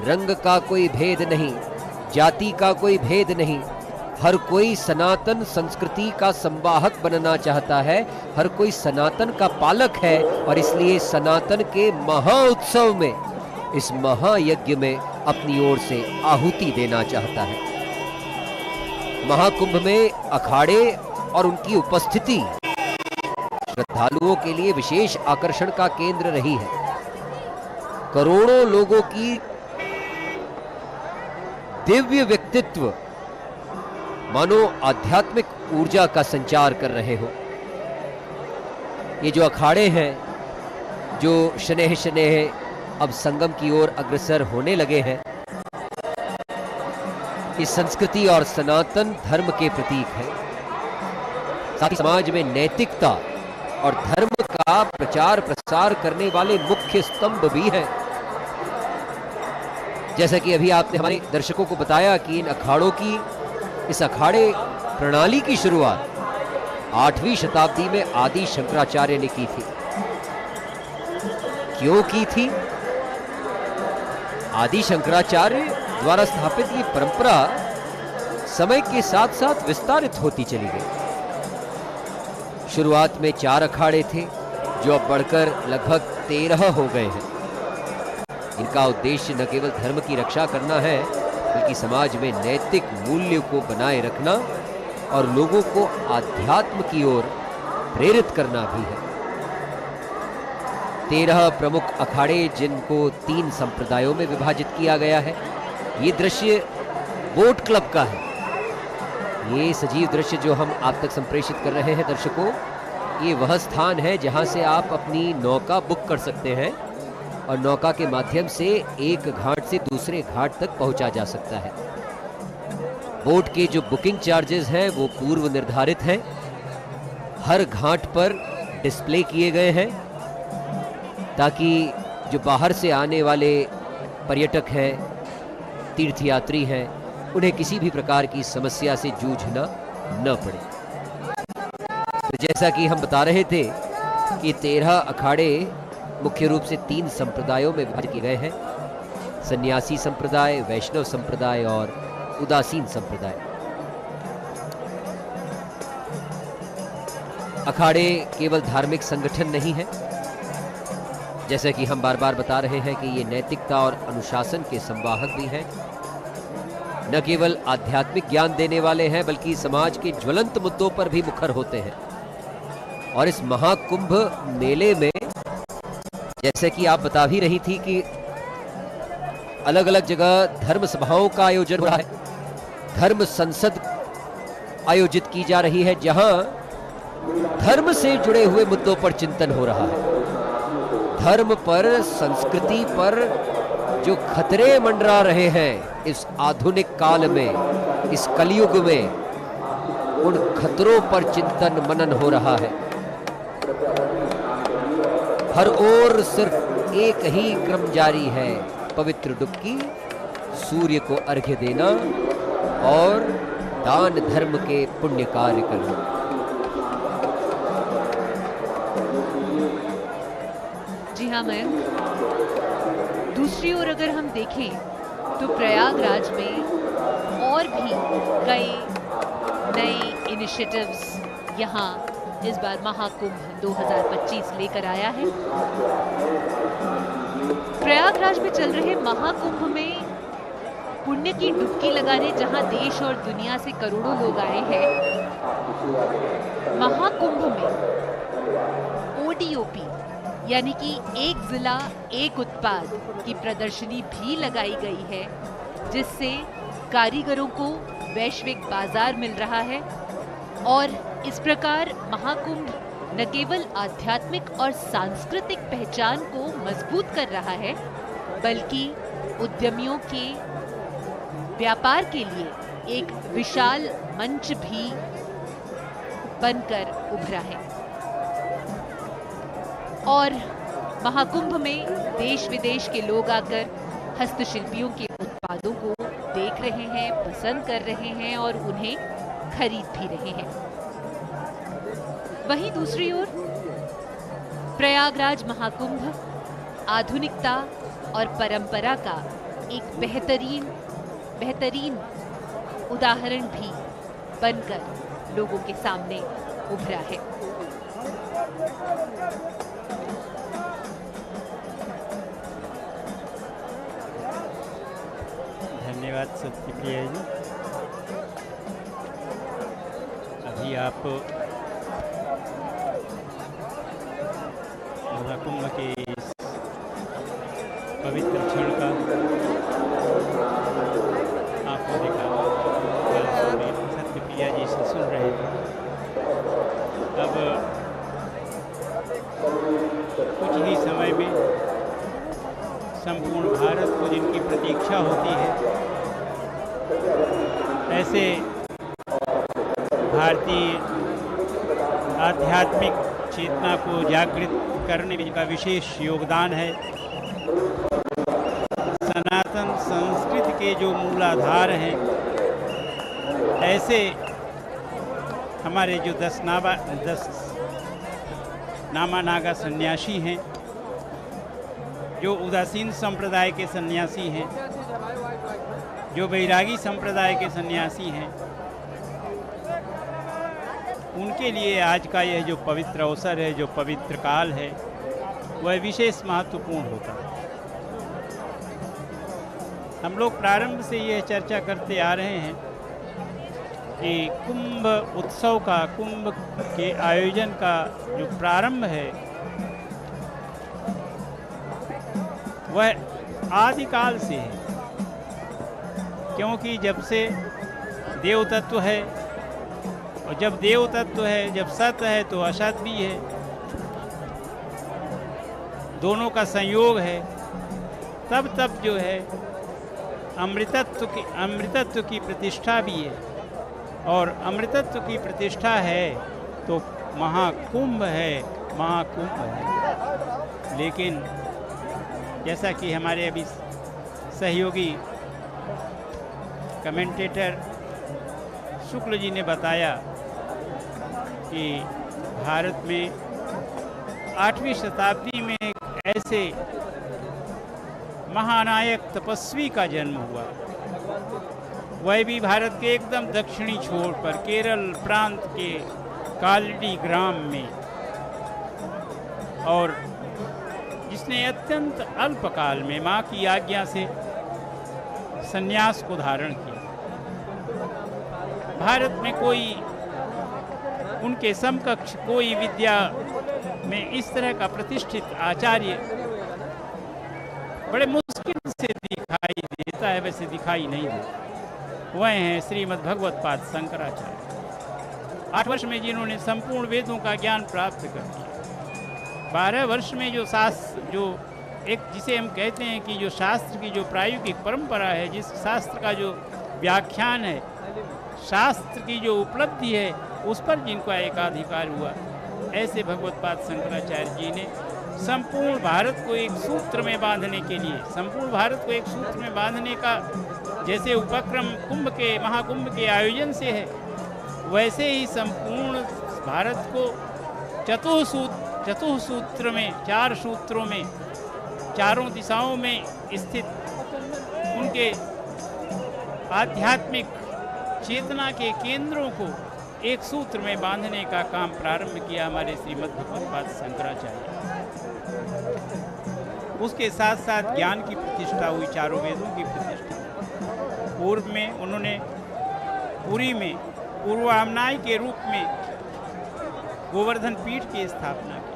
रंग का कोई भेद नहीं, जाति का कोई भेद नहीं, हर कोई सनातन संस्कृति का संवाहक बनना चाहता है, हर कोई सनातन का पालक है और इसलिए सनातन के महाउत्सव में, इस महायज्ञ में अपनी ओर से आहुति देना चाहता है। महाकुंभ में अखाड़े और उनकी उपस्थिति श्रद्धालुओं के लिए विशेष आकर्षण का केंद्र रही है। करोड़ों लोगों की दिव्य व्यक्तित्व मानो आध्यात्मिक ऊर्जा का संचार कर रहे हो। ये जो अखाड़े हैं, जो शनेह शनेह अब संगम की ओर अग्रसर होने लगे हैं, इस संस्कृति और सनातन धर्म के प्रतीक है। साथ ही समाज में नैतिकता और धर्म का प्रचार प्रसार करने वाले मुख्य स्तंभ भी हैं। जैसा कि अभी आपने हमारे दर्शकों को बताया कि इस अखाड़े प्रणाली की शुरुआत 8वीं शताब्दी में आदि शंकराचार्य ने की थी। क्यों की थी? आदि शंकराचार्य द्वारा स्थापित ये परंपरा समय के साथ साथ विस्तारित होती चली गई। शुरुआत में 4 अखाड़े थे, जो अब बढ़कर लगभग 13 हो गए हैं। इनका उद्देश्य न केवल धर्म की रक्षा करना है, बल्कि समाज में नैतिक मूल्यों को बनाए रखना और लोगों को आध्यात्म की ओर प्रेरित करना भी है। 13 प्रमुख अखाड़े, जिनको 3 संप्रदायों में विभाजित किया गया है। ये दृश्य बोट क्लब का है। ये सजीव दृश्य जो हम आप तक संप्रेषित कर रहे हैं दर्शकों, ये वह स्थान है जहां से आप अपनी नौका बुक कर सकते हैं और नौका के माध्यम से एक घाट से दूसरे घाट तक पहुंचा जा सकता है। बोट के जो बुकिंग चार्जेस हैं वो पूर्व निर्धारित हैं, हर घाट पर डिस्प्ले किए गए हैं ताकि जो बाहर से आने वाले पर्यटक हैं, तीर्थयात्री हैं, उन्हें किसी भी प्रकार की समस्या से जूझना न पड़े। तो जैसा कि हम बता रहे थे कि 13 अखाड़े मुख्य रूप से 3 संप्रदायों में विभाजित किए गए हैं: सन्यासी संप्रदाय, वैष्णव संप्रदाय और उदासीन संप्रदाय। अखाड़े केवल धार्मिक संगठन नहीं है, जैसा कि हम बार बार बता रहे हैं कि ये नैतिकता और अनुशासन के संवाहक भी हैं। न केवल आध्यात्मिक ज्ञान देने वाले हैं, बल्कि समाज के ज्वलंत मुद्दों पर भी मुखर होते हैं। और इस महाकुंभ मेले में, जैसे कि आप बता भी रही थी कि अलग अलग जगह धर्म सभाओं का आयोजन हो रहा है, धर्म संसद आयोजित की जा रही है, जहां धर्म से जुड़े हुए मुद्दों पर चिंतन हो रहा है। धर्म पर, संस्कृति पर जो खतरे मंडरा रहे हैं इस आधुनिक काल में, इस कलयुग में, उन खतरों पर चिंतन मनन हो रहा है। हर ओर सिर्फ एक ही क्रम जारी है: पवित्र डुबकी, सूर्य को अर्घ्य देना और दान धर्म के पुण्य कार्य करना। जी हाँ मैम, दूसरी ओर अगर हम देखें तो प्रयागराज में और भी कई नए इनिशिएटिव्स यहाँ इस बार महाकुंभ 2025 लेकर आया है। प्रयागराज में चल रहे महाकुंभ में पुण्य की डुबकी लगाने जहां देश और दुनिया से करोड़ों लोग आए हैं, महाकुंभ में ODOP यानी कि एक जिला एक उत्पाद की प्रदर्शनी भी लगाई गई है, जिससे कारीगरों को वैश्विक बाजार मिल रहा है। और इस प्रकार महाकुंभ न केवल आध्यात्मिक और सांस्कृतिक पहचान को मजबूत कर रहा है, बल्कि उद्यमियों के व्यापार के लिए एक विशाल मंच भी बनकर उभरा है। और महाकुंभ में देश विदेश के लोग आकर हस्तशिल्पियों के उत्पादों को देख रहे हैं, पसंद कर रहे हैं और उन्हें खरीद भी रहे हैं। वहीं दूसरी ओर प्रयागराज महाकुंभ आधुनिकता और परंपरा का एक बेहतरीन उदाहरण भी बनकर लोगों के सामने उभरा है। धन्यवाद सत्यप्रिया जी। अभी आप महाकुंभ के इस पवित्र क्षण का आपने देखा, सत्यप्रिया जी से सुन रहे थे। अब कुछ ही समय में संपूर्ण भारत को जिनकी प्रतीक्षा होती है, ऐसे भारतीय आध्यात्मिक चेतना को जागृत करने का विशेष योगदान है। सनातन संस्कृति के जो मूलाधार हैं, ऐसे हमारे जो 10 नामा नागा सन्यासी हैं, जो उदासीन संप्रदाय के सन्यासी हैं, जो बैरागी संप्रदाय के सन्यासी हैं, उनके लिए आज का यह जो पवित्र अवसर है, जो पवित्र काल है, वह विशेष महत्वपूर्ण होता है। हम लोग प्रारंभ से यह चर्चा करते आ रहे हैं कि कुंभ उत्सव का, कुंभ के आयोजन का जो प्रारंभ है, वह आदिकाल से है। क्योंकि जब से देव तत्व है, और जब देव तत्व है, जब सत है तो असत भी है, दोनों का संयोग है, तब जो है अमृतत्व की प्रतिष्ठा भी है। और अमृतत्व की प्रतिष्ठा है तो महाकुंभ है, महाकुंभ है। लेकिन जैसा कि हमारे अभी सहयोगी कमेंटेटर शुक्ल जी ने बताया कि भारत में 8वीं शताब्दी में एक ऐसे महानायक तपस्वी का जन्म हुआ, वह भी भारत के एकदम दक्षिणी छोर पर केरल प्रांत के कालडी ग्राम में, और जिसने अत्यंत अल्पकाल में माँ की आज्ञा से संन्यास को धारण किया। भारत में कोई उनके समकक्ष कोई विद्या में इस तरह का प्रतिष्ठित आचार्य बड़े मुश्किल से दिखाई देता है, वैसे दिखाई नहीं देता। वह हैं श्रीमद् भगवत पाद शंकराचार्य। 8 वर्ष में जिन्होंने संपूर्ण वेदों का ज्ञान प्राप्त कर लिया। 12 वर्ष में जो शास्त्र, जो एक जिसे हम कहते हैं कि जो शास्त्र की जो प्रायोगिक परंपरा है, जिस शास्त्र का जो व्याख्यान है, शास्त्र की जो उपलब्धि है, उस पर जिनका एकाधिकार हुआ, ऐसे भगवत पाद शंकराचार्य जी ने संपूर्ण भारत को एक सूत्र में बांधने के लिए, संपूर्ण भारत को एक सूत्र में बांधने का जैसे उपक्रम कुंभ के, महाकुंभ के आयोजन से है, वैसे ही संपूर्ण भारत को चतुसूत्र में, 4 सूत्रों में, चारों दिशाओं में स्थित उनके आध्यात्मिक चेतना के केंद्रों को एक सूत्र में बांधने का काम प्रारंभ किया हमारे श्रीमद् भगवत पाद शंकराचार्य। उसके साथ साथ ज्ञान की प्रतिष्ठा हुई, चारों वेदों की प्रतिष्ठा। पूर्व में उन्होंने पुरी में पूर्वामनाय के रूप में गोवर्धन पीठ की स्थापना की।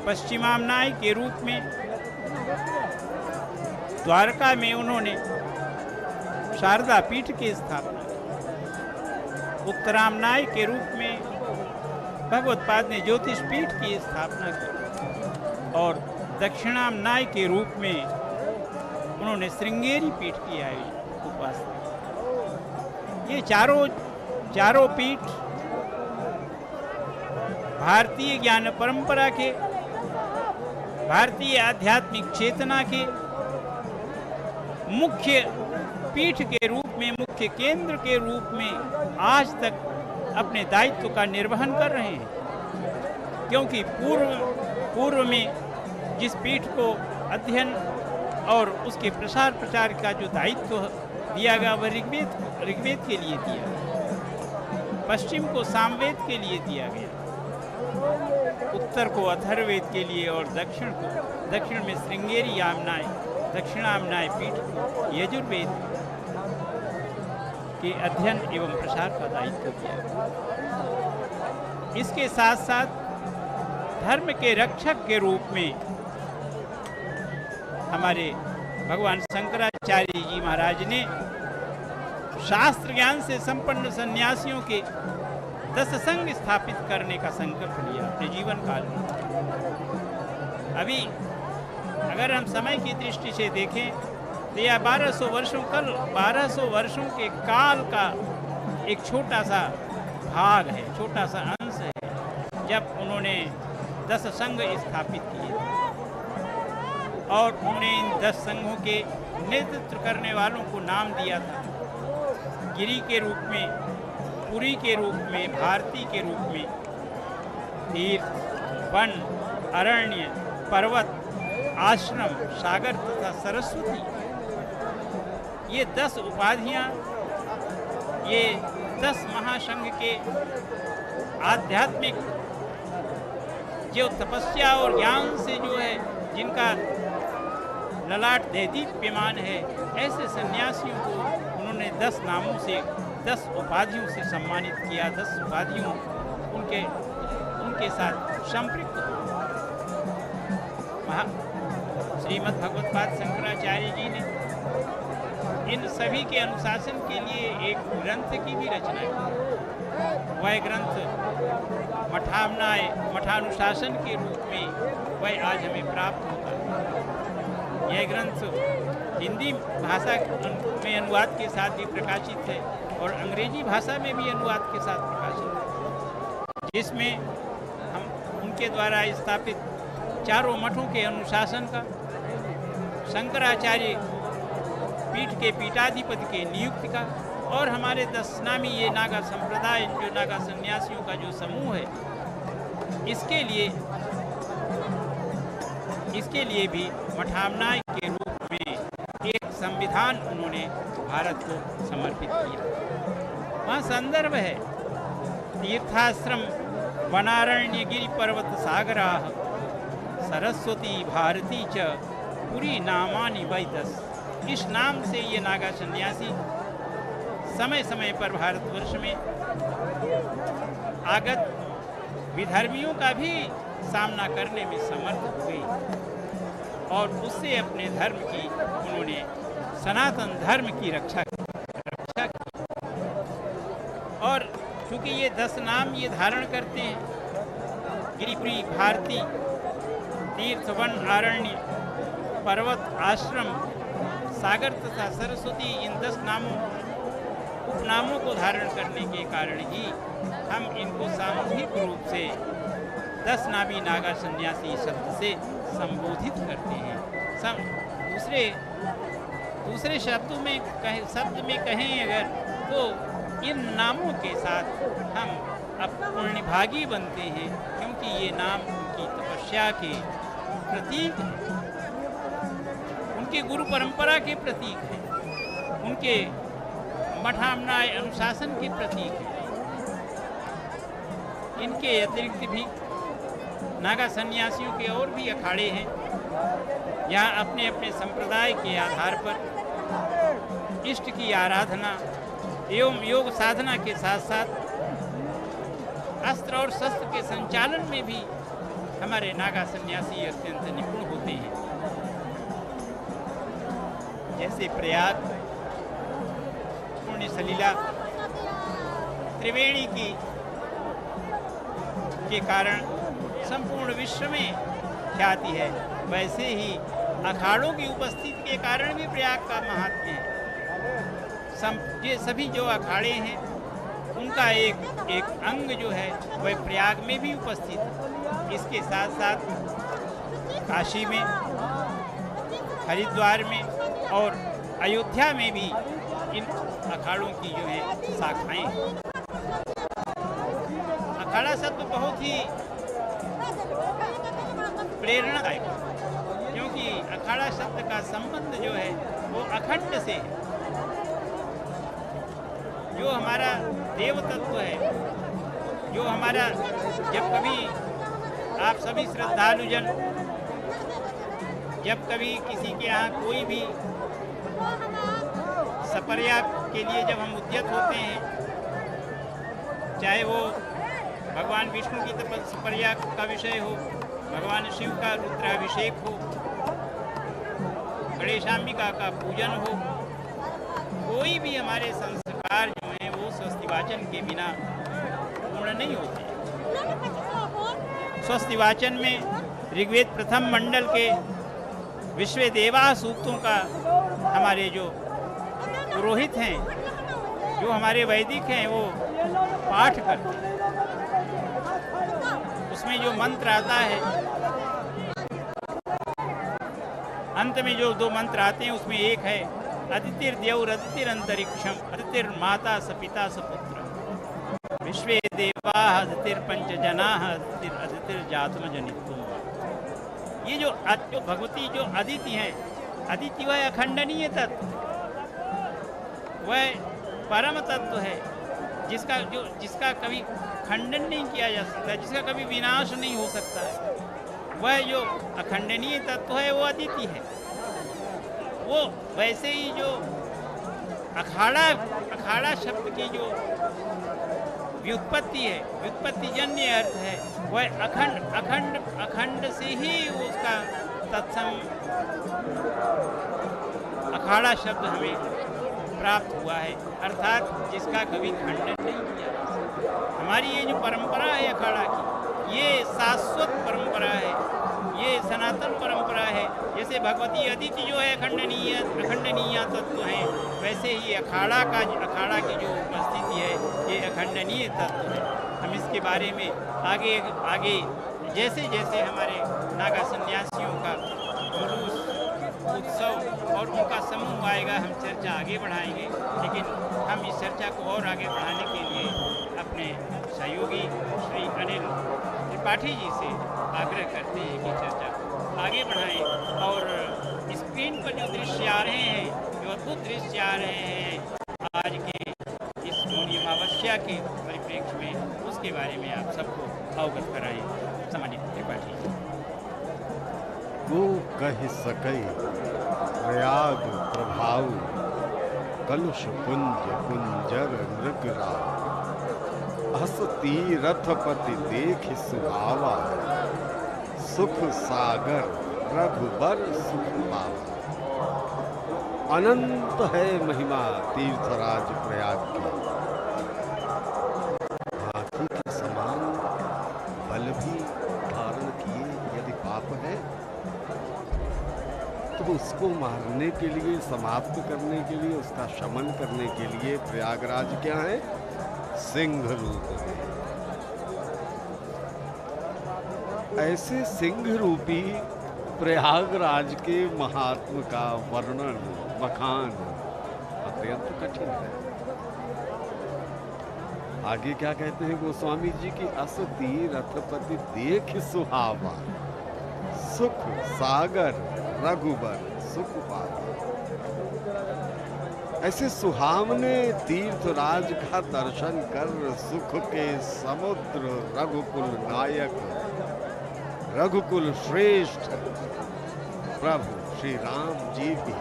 पश्चिमामनाय के रूप में द्वारका में उन्होंने शारदा पीठ की स्थापना की। उत्तरामनाय के रूप में भगवत पाद ने ज्योतिष पीठ की स्थापना की, और दक्षिणामनाय के रूप में उन्होंने श्रृंगेरी पीठ की उपासना। ये चारों पीठ भारतीय ज्ञान परंपरा के, भारतीय आध्यात्मिक चेतना के मुख्य पीठ के रूप में, मुख्य केंद्र के रूप में आज तक अपने दायित्व का निर्वहन कर रहे हैं। क्योंकि पूर्व में जिस पीठ को अध्ययन और उसके प्रसार प्रचार का जो दायित्व दिया गया वह ऋग्वेद के लिए दिया, पश्चिम को सामवेद के लिए दिया गया, उत्तर को अथर्ववेद के लिए और दक्षिण में श्रृंगेरी आमनाय, दक्षिणामनाय पीठ को यजुर्वेद के अध्ययन एवं प्रसार का दायित्व दिया गया। इसके साथ साथ धर्म के रक्षक के रूप में हमारे भगवान शंकराचार्य जी महाराज ने शास्त्र ज्ञान से संपन्न सन्यासियों के 10 संघ स्थापित करने का संकल्प लिया अपने जीवन काल में। अभी अगर हम समय की दृष्टि से देखें तो यह 1200 वर्षों के काल का एक छोटा सा भाग है, छोटा सा अंश है, जब उन्होंने 10 संघ स्थापित किए और उन्होंने इन 10 संघों के नेतृत्व करने वालों को नाम दिया था। गिरि के रूप में, पुरी के रूप में, भारती के रूप में, तीर्थ, वन, अरण्य, पर्वत, आश्रम, सागर तथा सरस्वती, ये 10 उपाधियाँ, ये 10 महासंघ के आध्यात्मिक जो तपस्या और ज्ञान से जो है, जिनका ललाट दैदीप्यमान है, ऐसे सन्यासियों को उन्होंने 10 नामों से, 10 उपाधियों से सम्मानित किया। 10 उपाधियों उनके साथ संपृक्त हो। श्रीमद् भगवत्पाद शंकराचार्य जी ने इन सभी के अनुशासन के लिए एक ग्रंथ की भी रचना की। वह ग्रंथ मठानुशासन के रूप में वह आज हमें प्राप्त होता है। यह ग्रंथ हिंदी भाषा में अनुवाद के साथ भी प्रकाशित है और अंग्रेजी भाषा में भी अनुवाद के साथ प्रकाशित है, जिसमें हम उनके द्वारा स्थापित चारों मठों के अनुशासन का, शंकराचार्य पीठ के पीठाधिपति के नियुक्ति का और हमारे 10 नामी ये नागा संप्रदाय, जो नागा सन्यासियों का जो समूह है, इसके लिए भी मठामनाय के रूप में एक संविधान उन्होंने भारत को समर्पित किया। वहाँ संदर्भ है तीर्थाश्रम वनारण्य गिरि पर्वत सागरा सरस्वती भारती च पुरी नामानि वै 10। इस नाम से ये नागा सन्यासी समय समय पर भारतवर्ष में आगत विधर्मियों का भी सामना करने में समर्थ हुए और उससे अपने धर्म की, उन्होंने सनातन धर्म की रक्षा की। और चूँकि ये 10 नाम ये धारण करते हैं, गिरिपुरी, भारती, तीर्थ, वन, अरण्य, पर्वत, आश्रम, सागर तथा सरस्वती, इन 10 उपनामों को धारण करने के कारण ही हम इनको सामूहिक रूप से 10 नामी नागा सन्यासी शब्द से संबोधित करते हैं। दूसरे शब्द में कहें अगर, तो इन नामों के साथ हम अब पुण्यभागी बनते हैं, क्योंकि ये नाम उनकी तपस्या के प्रतीक हैं, उनके गुरु परंपरा के प्रतीक हैं, उनके मठामनाय अनुशासन के प्रतीक हैं। इनके अतिरिक्त भी नागा सन्यासियों के और भी अखाड़े हैं, यहाँ अपने अपने संप्रदाय के आधार पर इष्ट की आराधना एवं योग साधना के साथ साथ अस्त्र और शस्त्र के संचालन में भी हमारे नागा सन्यासी अत्यंत निपुण होते हैं। जैसे प्रयाग, पुण्य सलीला, त्रिवेणी के कारण संपूर्ण विश्व में ख्याति है, वैसे ही अखाड़ों की उपस्थिति के कारण भी प्रयाग का महात्म्य है। ये सभी जो अखाड़े हैं, उनका एक अंग जो है वह प्रयाग में भी उपस्थित है। इसके साथ साथ काशी में, हरिद्वार में और अयोध्या में भी इन अखाड़ों की जो है शाखाएं हैं। अखाड़ा शब्द बहुत ही प्रेरणादायक है, क्योंकि अखाड़ा शब्द का संबंध जो है वो अखंड से है। जो हमारा देव तत्व है, जो हमारा, जब कभी आप सभी श्रद्धालुजन, जब कभी किसी के यहाँ कोई भी सपर्या के लिए जब हम उद्यत होते हैं, चाहे वो भगवान विष्णु की सपर्या का विषय हो, भगवान शिव का रुद्राभिषेक हो, गणेशांबिका का पूजन हो, कोई भी हमारे संस्कार जो हैं वो स्वस्ति वाचन के बिना पूर्ण नहीं होते। स्वस्ति वाचन में ऋग्वेद प्रथम मंडल के विश्व देवा सूक्तों का हमारे जो पुरोहित हैं, जो हमारे वैदिक हैं, वो पाठ करते हैं। उसमें जो मंत्र आता है, अंत में जो 2 मंत्र आते हैं, उसमें एक है अदितिर्द्यौर अदितिरंतरिक्षम अदितिर्माता सपिता सपुत्र विश्वे देवा अदितिर्पंच जना अदितिर्जातम जनित्वम। ये जो भगवती जो अदिति हैं, अदिति वह अखंडनीय तत्व, वह परम तत्व है, जिसका कभी खंडन नहीं किया जा सकता, जिसका कभी विनाश नहीं हो सकता है। वह जो अखंडनीय तत्व है वो अदिति है। वो वैसे ही जो अखाड़ा शब्द की जो व्युत्पत्ति है, व्युत्पत्तिजन्य अर्थ है, वह अखंड से ही उसका तत्सम अखाड़ा शब्द हमें प्राप्त हुआ है, अर्थात जिसका कभी खंडन नहीं किया। हमारी ये जो परंपरा है अखाड़ा की, ये शाश्वत परंपरा है, ये सनातन परंपरा है। जैसे भगवती अदिति जो है अखंडनीय तत्व है, वैसे ही अखाड़ा की जो उपस्थिति है ये अखंडनीय तत्व है। हम इसके बारे में आगे जैसे जैसे हमारे नागा सन्यासियों का जुलूस उत्सव और उनका समूह आएगा, हम चर्चा आगे बढ़ाएंगे। लेकिन हम इस चर्चा को और आगे बढ़ाने के लिए अपने सहयोगी श्री अनिल त्रिपाठी जी से आग्रह करते हैं कि चर्चा को आगे बढ़ाएं और स्क्रीन पर जो दृश्य आ रहे हैं, जो अद्भुत दृश्य आ रहे हैं आज के इस मौनी अमावस्या के परिप्रेक्ष्य में, उसके बारे में आप सबको अवगत कराएं। सम्मानित त्रिपाठी जी। को कह सकई प्रयाग प्रभाव कलुष कुंज कुंजर मृगराव हस तीरथपति देख सुहावा सुख सागर रघुबर सुख पावा। अनंत है महिमा तीर्थराज प्रयाग की, हाथी के समान बल भी धारण किए यदि पाप है तो उसको मारने के लिए, समाप्त करने के लिए, उसका शमन करने के लिए प्रयागराज क्या है? सिंह रूप है। ऐसे सिंह रूपी प्रयागराज के महात्म का वर्णन, बखान अत्यंत कठिन है। आगे क्या कहते हैं गोस्वामी जी की? असती रथपति देख सुहावा सुख सागर रघुबर सुख पावा। ऐसे सुहावने तीर्थराज का दर्शन कर सुख के समुद्र रघुकुल नायक, रघुकुल श्रेष्ठ प्रभु श्री राम जी भी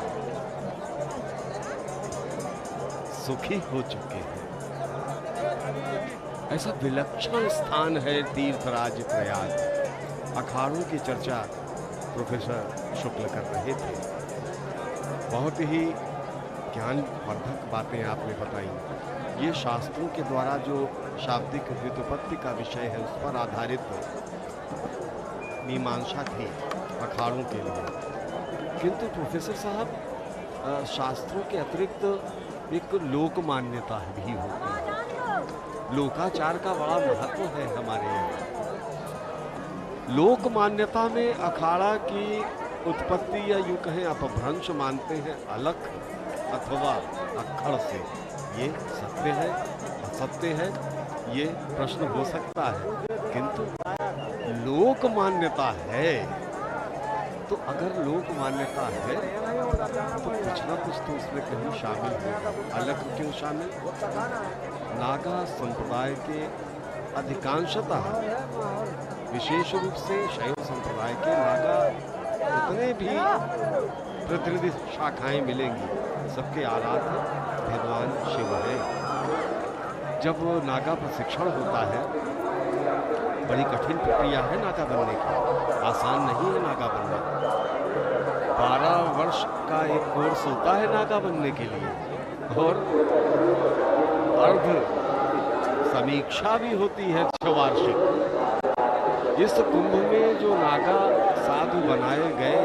सुखी हो चुके हैं। ऐसा विलक्षण स्थान है तीर्थराज प्रयाग। अखाड़ों की चर्चा प्रोफेसर शुक्ल कर रहे थे। बहुत ही ज्ञानवर्धक बातें आपने बताई। ये शास्त्रों के द्वारा जो शाब्दिक व्युत्पत्ति का विषय है उस पर आधारित मीमांसा थी अखाड़ों के लिए। किंतु प्रोफेसर साहब, शास्त्रों के अतिरिक्त एक लोक मान्यता भी होती है। लोकाचार का बड़ा महत्व है हमारे यहाँ। लोक मान्यता में अखाड़ा की उत्पत्ति या यूं कहें अपभ्रंश मानते हैं अलख अथवा अक्खड़ से। ये सत्य है असत्य है ये प्रश्न हो सकता है, किंतु लोक मान्यता है तो अगर लोक मान्यता है तो कुछ ना कुछ तो उसमें कहीं शामिल होगा। अलग क्यों शामिल? नागा संप्रदाय के अधिकांशतः, विशेष रूप से शैव संप्रदाय के नागा जितने भी प्रतिनिधि शाखाएं मिलेंगी, सबके आराध्य भगवान शिव हैं। जब नागा प्रशिक्षण होता है, बड़ी कठिन प्रक्रिया है नागा बनने की, आसान नहीं है नागा बनना। 12 वर्ष का एक कोर्स होता है नागा बनने के लिए, और अर्ध समीक्षा भी होती है 6 वार्षिक। इस कुंभ में जो नागा साधु बनाए गए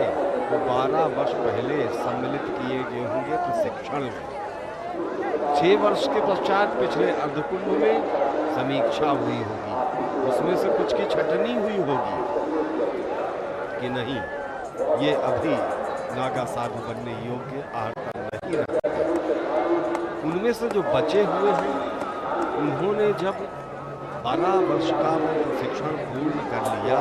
वो 12 वर्ष पहले सम्मिलित किए गए होंगे प्रशिक्षण में। 6 वर्ष के पश्चात पिछले अर्धकुंभ में समीक्षा हुई होगी, उसमें से कुछ की छटनी हुई होगी कि नहीं, ये अभी नागा साधु बनने योग्य अर्हता नहीं रखते। उनमें से जो बचे हुए हैं, उन्होंने जब 12 वर्ष का प्रशिक्षण पूर्ण कर लिया